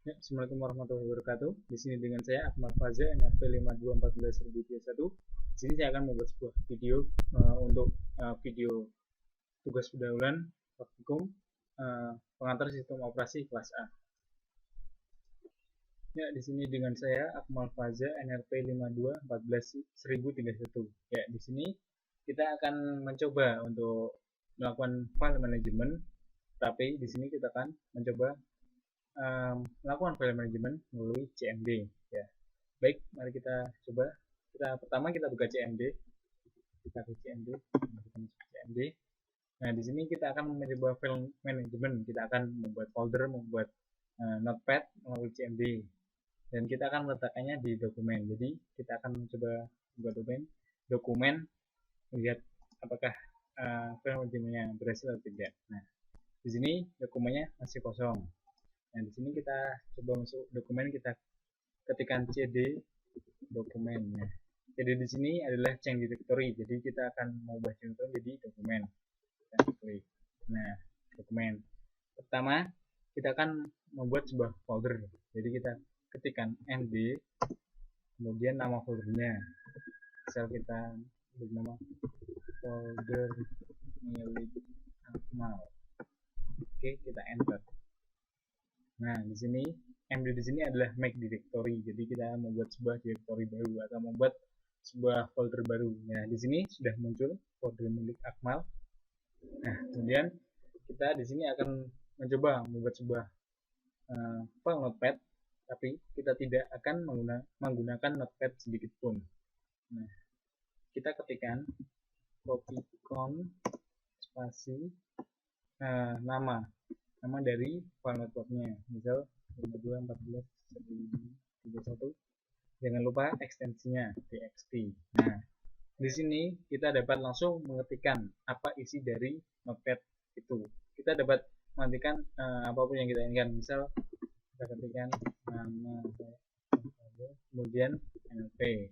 Ya, Assalamualaikum warahmatullahi wabarakatuh. Di sini dengan saya Akmal Faza NRP 5214-2021. Di sini saya akan membuat sebuah video untuk video tugas pendahuluan praktikum pengantar sistem operasi kelas A. Ya, di sini dengan saya Akmal Faza NRP 5214-1031. Ya, di sini kita akan mencoba untuk melakukan file management, tapi di sini kita akan mencoba melakukan file management melalui CMD. Ya, baik, mari kita coba. Pertama kita buka CMD. Kita ke CMD. Kita masuk CMD. Nah, di sini kita akan mencoba file management. Kita akan membuat folder, membuat notepad melalui CMD. Dan kita akan meletakkannya di dokumen. Jadi kita akan mencoba membuat dokumen, melihat apakah file managementnya berhasil atau tidak. Nah, di sini dokumennya masih kosong. Nah, di sini kita coba masuk dokumen, kita ketikkan cd dokumennya. Jadi di sini adalah change directory. Jadi kita akan mengubah directory jadi dokumen. Kita klik. Nah, dokumen. Pertama, kita akan membuat sebuah folder. Jadi kita ketikkan md, kemudian nama foldernya. Misal kita beri nama folder milik Akmal. Oke, kita enter. Nah, di sini md di sini adalah make directory. Jadi kita membuat sebuah directory baru atau membuat sebuah folder baru. Nah, di sini sudah muncul folder milik Akmal. Nah, kemudian kita di sini akan mencoba membuat sebuah file notepad, tapi kita tidak akan menggunakan notepad sedikit pun. Nah, kita ketikkan copycon spasi nama dari file notepad-nya, misal 5214.1031. Jangan lupa ekstensinya txt. Nah, di sini kita dapat langsung mengetikkan apa isi dari notepad itu. Kita dapat mengetikkan apapun yang kita inginkan. Misal kita ketikkan nama, kemudian np.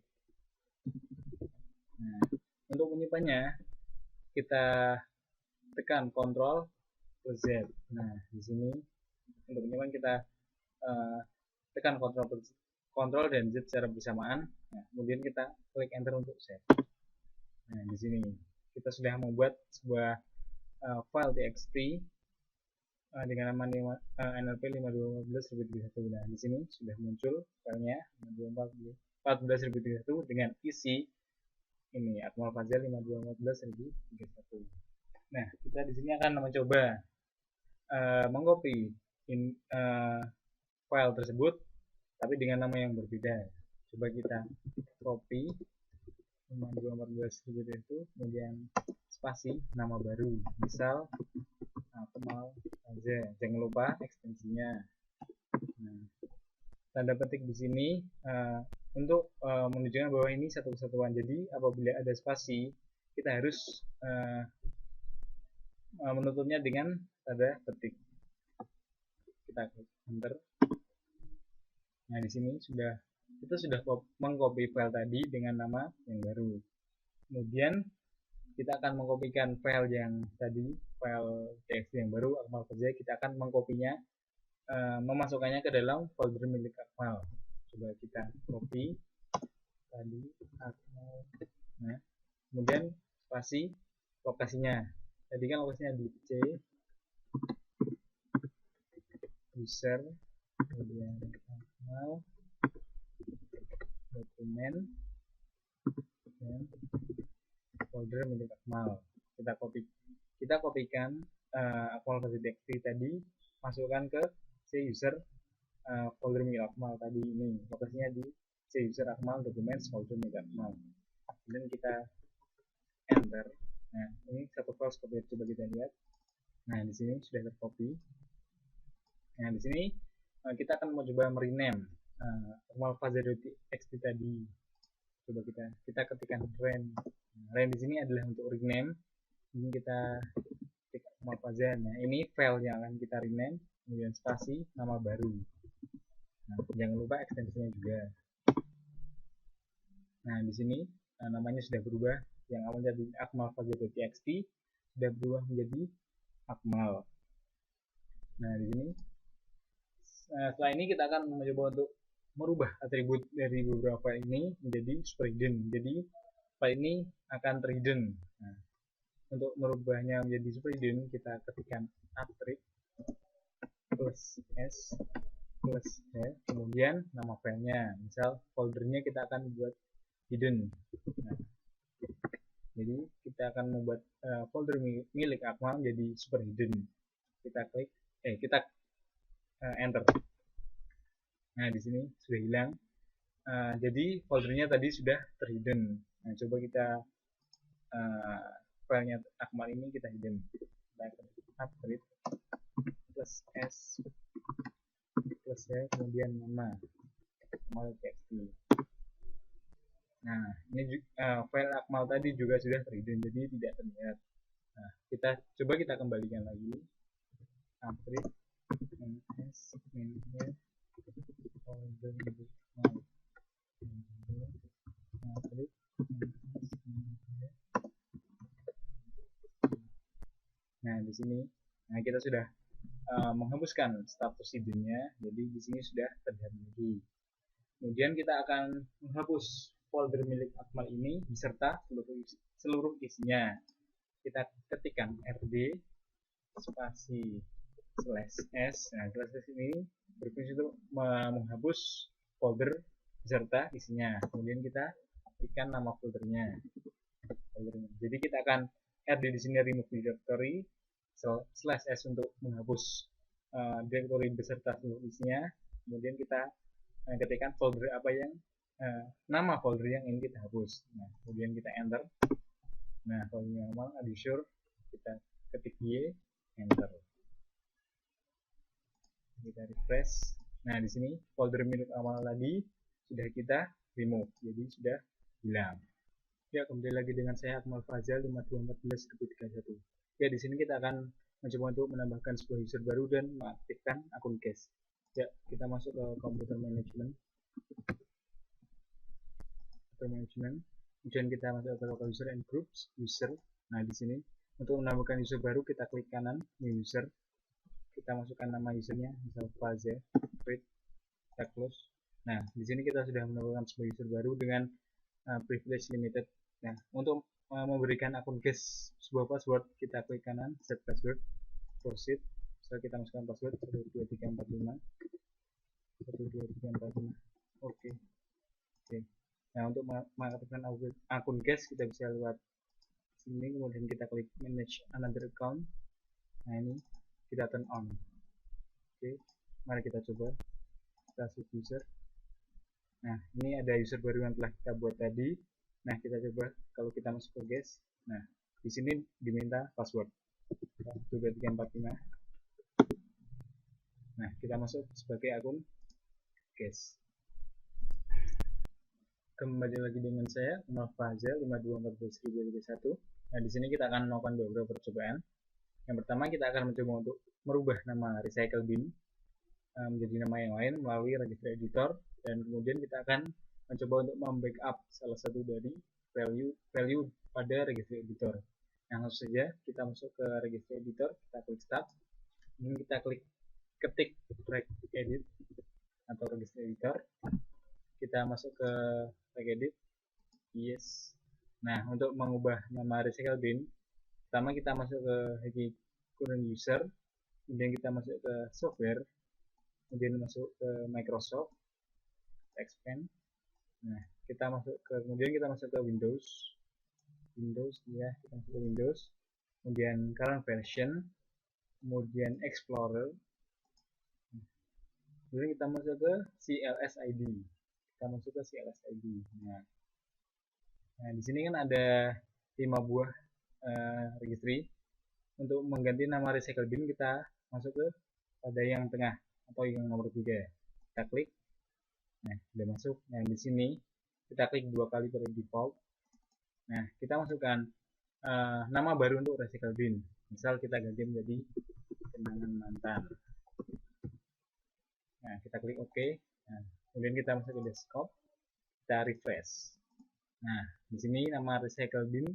Nah, untuk menyimpannya kita tekan Ctrl plus Z. Nah, di sini untuk menyimpan kita tekan Ctrl dan Z secara bersamaan. Nah, kemudian kita klik Enter untuk save. Nah, di sini kita sudah membuat sebuah file txt dengan nama NLP 5214.1031. Nah, di sini sudah muncul filenya 5214.1031 dengan isi ini Akmal Fazal 5214.1031. Nah, kita di sini akan mencoba mengcopy file tersebut tapi dengan nama yang berbeda. Coba kita copy 5214 itu, kemudian spasi nama baru, misal Akmal aja, jangan lupa ekstensinya. Nah, tanda petik di sini untuk menunjukkan bahwa ini satu kesatuan. Jadi apabila ada spasi, kita harus menutupnya dengan tanda petik. Kita klik enter. Nah, di sini kita sudah mengcopy file tadi dengan nama yang baru. Kemudian kita akan mengkopikan file yang tadi, file txt yang baru Akmal kerja, kita akan mengkopinya, memasukkannya ke dalam folder milik Akmal. Coba kita copy tadi Akmal. Nah, kemudian spasi lokasinya. Tadi kan lokasinya di C user, kemudian Akmal, dokumen, dan folder milik Akmal. Kita kopikan Akmal versi txt tadi, masukkan ke C user folder milik Akmal tadi ini. Lokasinya di C user Akmal, dokumen, folder milik Akmal. Kemudian kita enter. Nah, ini satu file copy, coba kita lihat. Nah, di sini sudah tercopy. Nah, di sini kita akan mencoba merename Akmal Fazal.txt tadi. Coba kita ketikkan ren. Ren di sini adalah untuk rename. Ini kita ketik Akmal Fazal. Nah, ini file yang akan kita rename. Kemudian spasi nama baru. Nah, jangan lupa ekstensinya juga. Nah, di sini namanya sudah berubah. Yang awalnya jadi Akmal Fazal.txt sudah berubah menjadi Akmal. Nah, di sini Setelah ini kita akan mencoba untuk merubah atribut dari beberapa file ini menjadi super hidden. Jadi file ini akan terhidden. Nah, untuk merubahnya menjadi super hidden, kita ketikkan attrib plus s plus kemudian nama filenya. Misal foldernya kita akan buat hidden. Nah, jadi kita akan membuat folder milik Akmal jadi super hidden. Kita klik, kita enter. Nah, di sini sudah hilang. Jadi foldernya tadi sudah terhidden. Nah, coba kita filenya Akmal ini kita hidden. Kita upgrade plus s plus kemudian nama Akmal.txt. Nah, ini file Akmal tadi juga sudah terhidden, jadi tidak terlihat. Nah, coba kita kembalikan lagi. Upgrade ms folder nah, di sini kita sudah menghapuskan status hiddennya, jadi di sini sudah terlihat lagi. Kemudian kita akan menghapus folder milik Akmal ini beserta seluruh isinya. Kita ketikkan rd spasi /s. Nah, /s ini berfungsi untuk menghapus folder beserta isinya. Kemudian kita ketikkan nama foldernya. Jadi kita akan rd di sini remove directory /s untuk menghapus directory beserta seluruh isinya. Kemudian kita ketikkan folder apa yang nama folder yang ingin kita hapus. Nah, kemudian kita enter. Nah, foldernya normal, sure, kita ketik y, enter. Kita refresh. Nah, di sini folder milik awal tadi sudah kita remove, jadi sudah hilang. Ya, kembali lagi dengan saya Akmal Fazal 5214.31. Ya, di sini kita akan mencoba untuk menambahkan sebuah user baru dan mengaktifkan akun cache. Ya, kita masuk ke komputer management. Kemudian kita masuk ke local user and groups user. Nah, di sini untuk menambahkan user baru kita klik kanan new user. Kita masukkan nama usernya, misal Fazal, create, kita close. Nah, di sini kita sudah menambahkan sebuah user baru dengan privilege limited. Nah, untuk memberikan akun cache sebuah password, kita klik kanan set password, proceed. So, kita masukkan password 12345 12345. Oke. Nah, untuk mengaktifkan akun cache kita bisa lewat sini, kemudian kita klik manage another account. Nah, ini kita turn on. Oke, mari kita coba. Kita switch user. Nah, ini ada user baru yang telah kita buat tadi. Nah, kita coba kalau kita masuk ke cache. Nah, di sini diminta password 12345. Nah, kita masuk sebagai akun cache. Kembali lagi dengan saya Akmal Fazal 5214.2021. Nah, di sini kita akan melakukan beberapa percobaan. Yang pertama, kita akan mencoba untuk merubah nama recycle bin menjadi nama yang lain melalui registry editor, dan kemudian kita akan mencoba untuk membackup salah satu dari value pada registry editor. Nah, langsung saja kita masuk ke registry editor, kita klik start. Ini kita ketik regedit atau registry editor. Kita masuk ke regedit, yes. Nah, untuk mengubah nama recycle bin, pertama kita masuk ke current user, kemudian kita masuk ke software, kemudian masuk ke Microsoft, expand. Nah, kemudian kita masuk ke Windows ya, kita masuk ke Windows, kemudian current version, kemudian Explorer, kemudian kita masuk ke CLSID. Nah, di sini kan ada 5 buah registry. Untuk mengganti nama recycle bin, kita masuk ke pada yang tengah atau yang nomor 3. Kita klik. Nah, sudah masuk. Nah, di sini kita klik 2 kali pada default. Nah, kita masukkan nama baru untuk recycle bin. Misal kita ganti menjadi kenangan mantan. Nah, kita klik OK. Nah, kemudian kita masuk ke desktop. Kita refresh. Nah, di sini nama recycle bin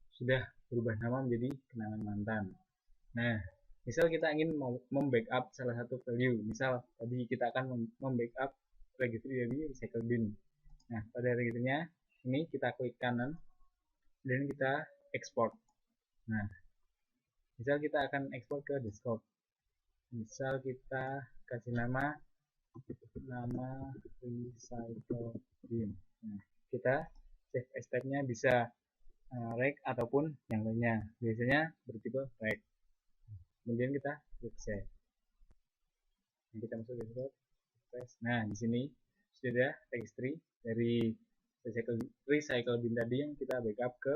sudah berubah nama menjadi kenangan mantan. Nah, Misal kita ingin membackup salah satu value, misal tadi kita akan membackup registry dari recycle bin. Nah, pada registernya ini kita klik kanan dan kita export. Nah, misal kita akan export ke desktop. Misal kita kasih nama recycle bin. Nah, kita save as type-nya bisa rec ataupun yang lainnya. Biasanya bertipe rec. Kemudian kita klik save. Nah, kita masuk desktop. Nah, di sini sudah ada registry dari recycle bin tadi yang kita backup ke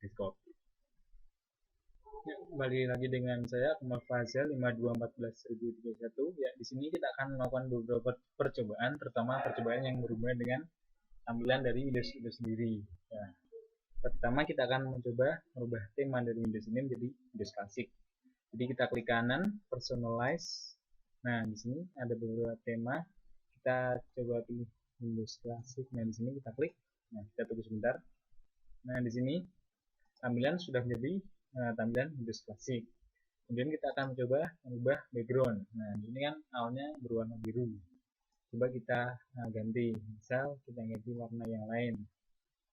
desktop. Ya, kembali lagi dengan saya Akmal Fazal 5214.1031. Ya, di sini kita akan melakukan beberapa percobaan, terutama percobaan yang berhubungan dengan tampilan dari Windows itu sendiri. Ya, pertama kita akan mencoba merubah tema dari Windows ini menjadi Windows Classic. Jadi kita klik kanan, personalize. Nah, di sini ada beberapa tema. Kita coba pilih Windows Classic. Nah, di sini kita klik. Nah, kita tunggu sebentar. Nah, di sini tampilan sudah menjadi tampilan Windows Classic. Kemudian kita akan mencoba mengubah background. Nah, ini kan awalnya berwarna biru. Coba kita ganti. Misal kita ganti warna yang lain.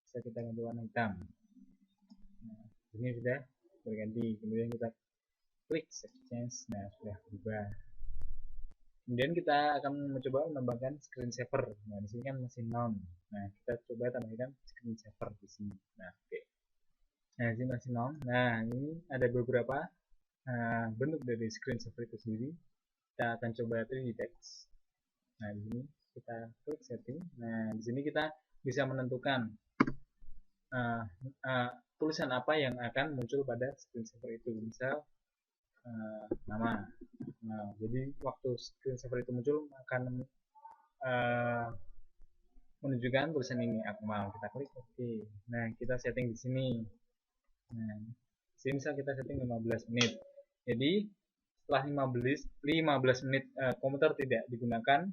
Bisa kita ganti warna hitam. Nah, ini sudah berganti. Kemudian kita klik Save Change. Nah, sudah berubah. Kemudian kita akan mencoba menambahkan screen saver. Nah, di sini kan masih none. Nah, kita coba tambahkan screen saver di sini. Nah, oke. Nah, ini masih none. Nah, ini ada beberapa bentuk dari screen saver itu sendiri. Kita akan coba 3D text. Nah, di sini kita klik setting. Nah, di sini kita bisa menentukan tulisan apa yang akan muncul pada screen saver itu. Misal nama. Nah, jadi waktu screen saver itu muncul akan menunjukkan tulisan ini Akmal. Kita klik oke. Nah, kita setting di sini. Nah, sini misal kita setting 15 menit. Jadi setelah 15 menit komputer tidak digunakan,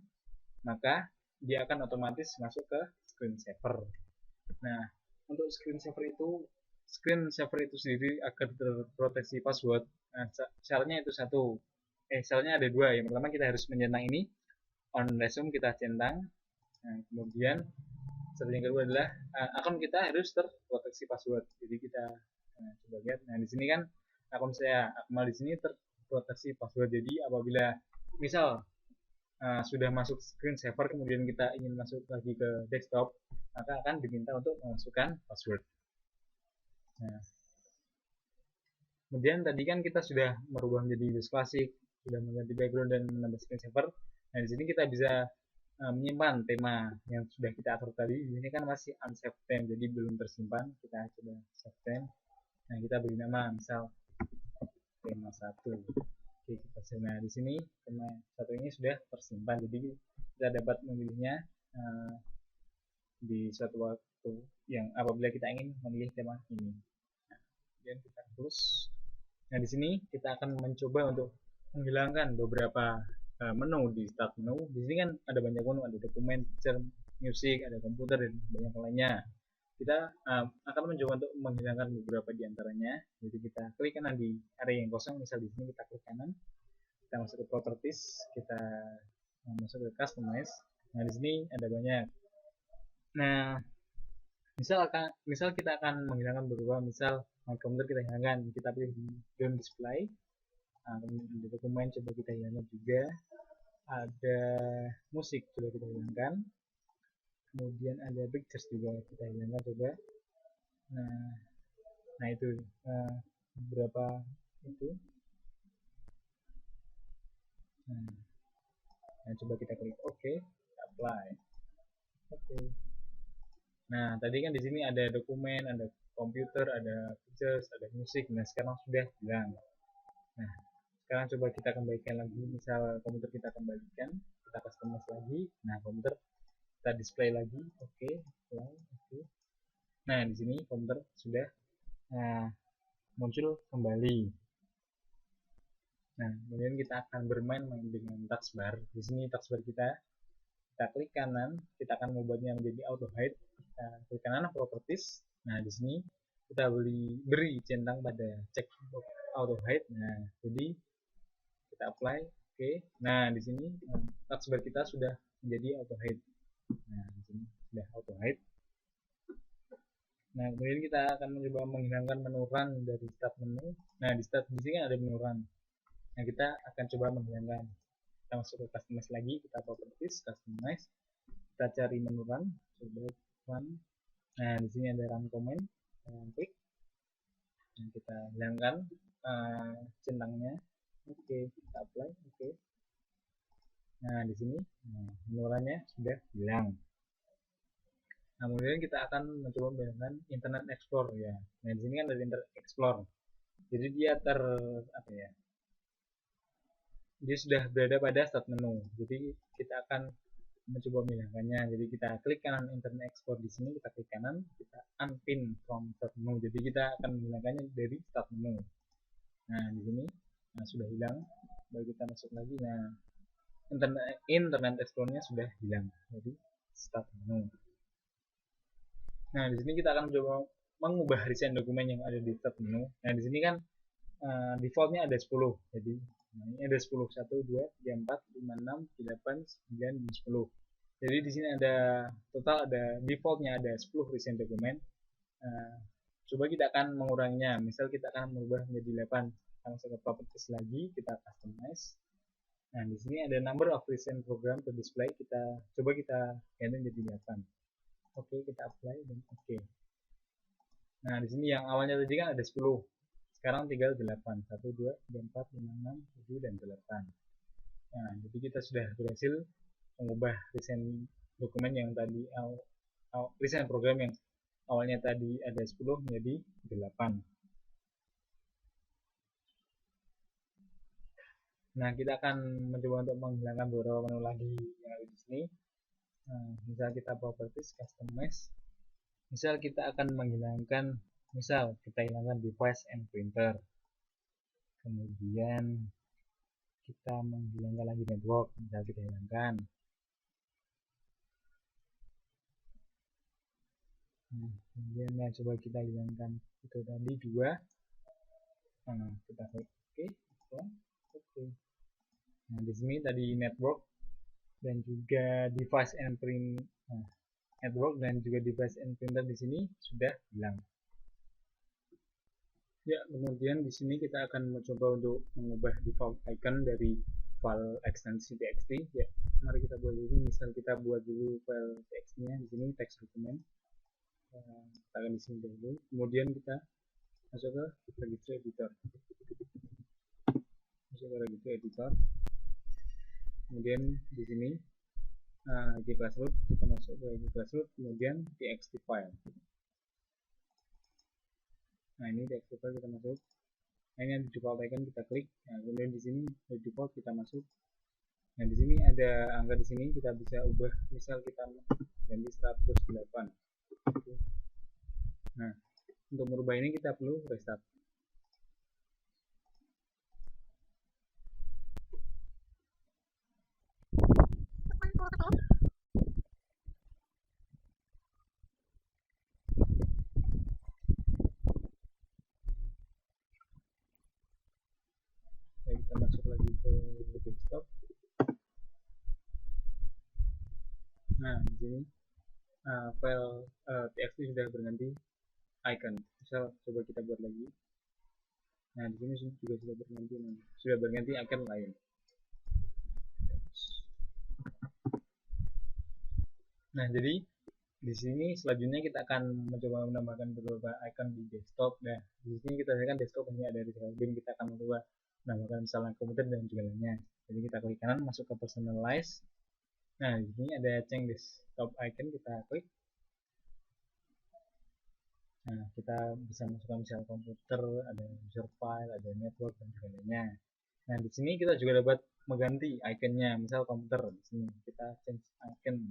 maka dia akan otomatis masuk ke screen saver. Nah, untuk screen saver itu sendiri agar terproteksi password. Nah, syaratnya itu satu. Syaratnya ada dua. Yang pertama kita harus menyentang ini, on resume kita centang. Nah, kemudian syarat yang kedua adalah akun kita harus terproteksi password. Jadi kita coba lihat. Nah, di sini kan akun saya Akmal di sini terproteksi password. Jadi apabila misal sudah masuk screen saver kemudian kita ingin masuk lagi ke desktop, maka akan diminta untuk memasukkan password. Nah, kemudian tadi kan kita sudah merubah menjadi Windows Classic, sudah mengganti background dan menambah screen saver. Nah, di sini kita bisa menyimpan tema yang sudah kita atur tadi. Di sini kan masih unsaved theme, jadi belum tersimpan. Kita coba save theme. Nah, kita beri nama misal tema 1. Oke, kita save. Nah, di sini tema 1 ini sudah tersimpan, jadi kita dapat memilihnya di suatu waktu yang apabila kita ingin memilih tema ini. Nah, kemudian kita close. Nah, di sini kita akan mencoba untuk menghilangkan beberapa menu di start menu. Di sini kan ada banyak menu, ada dokumen, picture, music, ada komputer dan banyak lainnya. Kita akan mencoba untuk menghilangkan beberapa di antaranya. Jadi kita klik kanan di area yang kosong, misal di sini kita klik kanan, kita masuk ke properties, kita masuk ke customize. Nah, di sini ada banyak. Nah, misal kita akan menghilangkan beberapa, misal komputer kita hilangkan, kita pilih don't display. Nah, kemudian ada dokumen coba kita hilangkan juga, ada musik coba kita hilangkan, kemudian ada pictures juga kita hilangkan coba. Nah itu beberapa itu. Nah, coba kita klik OK, apply. Oke. Nah, tadi kan di sini ada dokumen, ada komputer, ada pictures, ada musik. Nah, sekarang sudah hilang. Nah, sekarang coba kita kembalikan lagi. Misal komputer kita kembalikan, kita customize lagi. Nah, komputer kita display lagi. Oke, apply. Oke. Nah, di sini komputer sudah muncul kembali. Nah, kemudian kita akan bermain dengan taskbar. Di sini taskbar kita klik kanan, kita akan membuatnya menjadi auto hide. Kita klik kanan properties. Nah, di sini kita beri centang pada check auto hide. Nah, jadi kita apply. Oke. Nah, di sini taskbar kita sudah menjadi auto hide. Nah, di sini sudah auto hide. Nah, kemudian kita akan mencoba menghilangkan menu run dari start menu. Nah, di sini ada menu run. Nah, kita akan coba menghilangkan. Kita masuk ke customize lagi, kita properties, customize. Kita cari menu run, coba run. Nah, di sini ada run command. Klik. Nah, kita hilangkan centangnya. Oke, kita apply. Oke. Nah, di sini menu runnya sudah hilang. Nah, kemudian kita akan mencoba menggunakan Internet Explorer ya. Nah, di sini kan ada Internet Explorer. Jadi dia dia sudah berada pada start menu. Jadi kita akan mencoba menghilangkannya. Jadi kita klik kanan Internet Explorer di sini, kita klik kanan, kita unpin from start menu. Jadi kita akan menghilangkannya dari start menu. Nah, di sini sudah hilang. Baru kita masuk lagi. Nah, Internet Explorer-nya sudah hilang. Jadi start menu. Nah, di sini kita akan mencoba mengubah recent dokumen yang ada di start menu. Nah, di sini kan defaultnya ada 10. Jadi, ini ada 10. 1, 2, 3, 4, 5, 6, 8, 9, 10. Jadi, di sini ada total defaultnya ada 10 recent dokumen. Coba kita akan menguranginya. Misal kita akan merubah menjadi 8. Kita masuk ke properties lagi, kita customize. Nah, di sini ada number of recent program to display. Coba kita ganti menjadi 8. Oke, kita apply dan oke. Nah, di sini yang awalnya tadi kan ada 10. Sekarang tinggal 8. 1, 2, 3, 4, 5, 6, 7, dan 8. Nah, jadi kita sudah berhasil mengubah recent dokumen yang tadi recent program yang awalnya tadi ada 10 menjadi 8. Nah, kita akan mencoba untuk menghilangkan beberapa menu lagi yang ada di sini. Nah, misal kita properties, customize. Misal kita akan menghilangkan, kita hilangkan device and printer. Kemudian kita menghilangkan lagi network, misal kita hilangkan. Nah, kemudian coba kita hilangkan itu tadi 2. Nah, kita klik oke. Nah, di sini tadi network dan juga device and print. Network dan juga device and printer di sini sudah hilang. Ya, kemudian di sini kita akan mencoba untuk mengubah default icon dari file ekstensi txt. Ya, mari kita buat dulu. Misal kita buat dulu file txt-nya di sini text document. Kita akan di sini dulu. Kemudian kita masuk ke register editor. Kemudian di sini gclassroot, kita masuk ke gclassroot, kemudian txt file. Nah, ini txt file kita masuk. Nah, ini ada default icon, kita klik. Nah, kemudian di sini ada default, kita masuk. Nah, di sini ada angka di sini, kita bisa ubah. Misal kita ganti 108. Nah, untuk merubah ini kita perlu restart. Kita masuk lagi ke desktop. Nah, di sini file txt sudah berganti icon. Misal coba kita buat lagi. Nah, di sini juga sudah berganti icon lain. Nah, jadi di sini selanjutnya kita akan mencoba menambahkan beberapa icon di desktop. Nah, di sini kita lihat desktop hanya ada di bin. Kita akan mencoba menambahkan misalnya komputer dan juga lainnya. Jadi kita klik kanan, masuk ke personalize. Nah, di sini ada change desktop icon, kita klik. Nah, kita bisa masukkan misalnya komputer, ada user file, ada network dan juga lainnya. Nah, di sini kita juga dapat mengganti iconnya, misal komputer. Di sini kita change icon.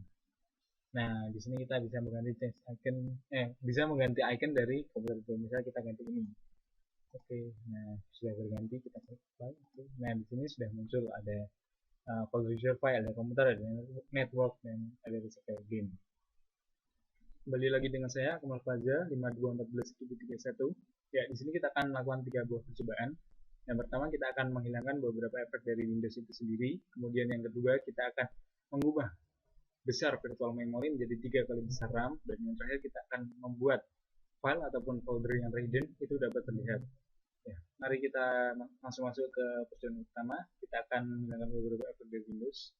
Nah, di sini kita bisa mengganti mengganti icon dari komputer itu. Misal kita ganti ini. Oke, nah sudah berganti, kita klik apply. Nah, di sini sudah muncul ada user file, ada komputer, ada network, dan ada recycle bin. Kembali lagi dengan saya, Akmal Faza, 5214-31. Ya, di sini kita akan melakukan 3 buah percobaan. Yang pertama kita akan menghilangkan beberapa efek dari Windows itu sendiri. Kemudian yang kedua kita akan mengubah besar virtual memory menjadi 3 kali besar RAM. Dan yang terakhir kita akan membuat file ataupun folder yang hidden itu dapat terlihat. Ya, mari kita langsung masuk ke perjalanan utama. Kita akan menghilangkan beberapa efek dari Windows.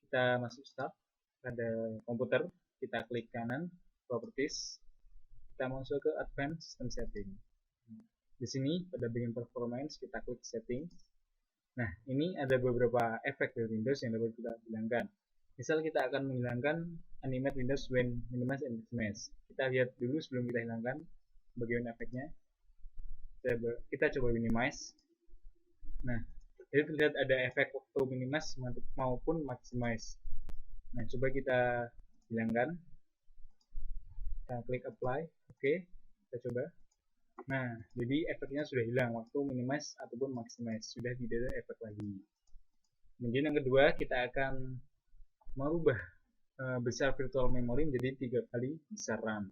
Kita masuk start pada komputer, kita klik kanan properties, kita masuk ke advanced system setting. Di sini pada bagian performance kita klik setting. Nah, ini ada beberapa efek dari Windows yang dapat kita hilangkan. Misal kita akan menghilangkan animate Windows when minimize and maximize. Kita lihat dulu sebelum kita hilangkan bagian efeknya. Kita coba minimize. Nah, jadi terlihat ada efek waktu minimize maupun maximize. Nah, coba kita hilangkan. Kita klik apply, oke, kita coba. Nah, jadi efeknya sudah hilang waktu minimize ataupun maximize, sudah tidak ada efek lagi. Kemudian yang kedua, kita akan merubah besar virtual memory menjadi 3 kali besar RAM.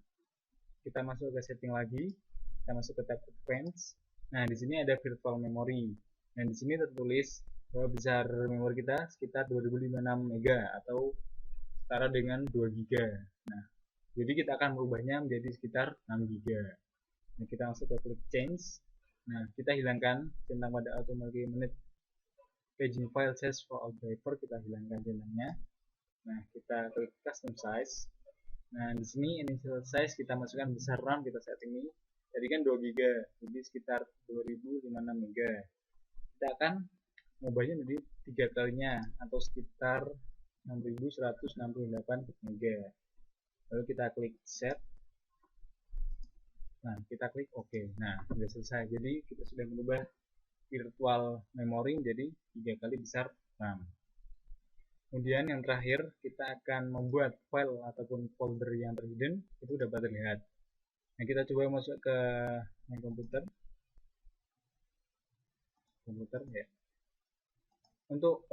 Kita masuk ke setting lagi, kita masuk ke tab advanced. Nah, di sini ada virtual memory. Dan di sini tertulis bahwa besar memori kita sekitar 2056 MB atau setara dengan 2 GB. Nah, jadi kita akan merubahnya menjadi sekitar 6 GB. Nah, kita masuk ke klik change. Nah, kita hilangkan centang pada automatically manage paging file size for all driver, kita hilangkan centangnya. Nah, kita klik custom size. Nah, di sini initial size kita masukkan besar RAM, kita setting ini. Jadi kan 2 GB, jadi sekitar 2056 MB. Kita akan mengubahnya menjadi 3 kalinya atau sekitar 6168 MB. Lalu kita klik set. Nah, kita klik OK. Nah, sudah selesai. Jadi kita sudah mengubah virtual memory menjadi 3 kali besar RAM. Kemudian yang terakhir, kita akan membuat file ataupun folder yang terhidden, itu dapat terlihat. Nah, kita coba masuk ke komputer ya. Untuk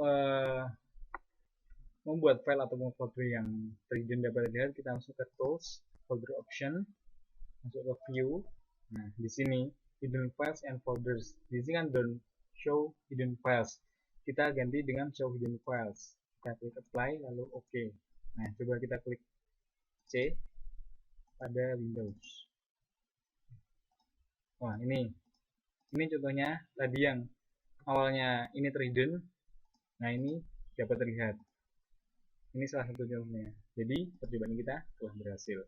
membuat file ataupun folder yang terhidden dapat terlihat, kita masuk ke tools, folder option, masuk ke view. Nah, di sini hidden files and folders. Di sini kan don't show hidden files. Kita ganti dengan show hidden files. Kita klik apply lalu OK. Nah, coba kita klik C pada Windows. Wah, ini contohnya tadi yang awalnya ini terhidden. Nah, ini dapat terlihat. Ini salah satu contohnya. Jadi, percobaan kita telah berhasil.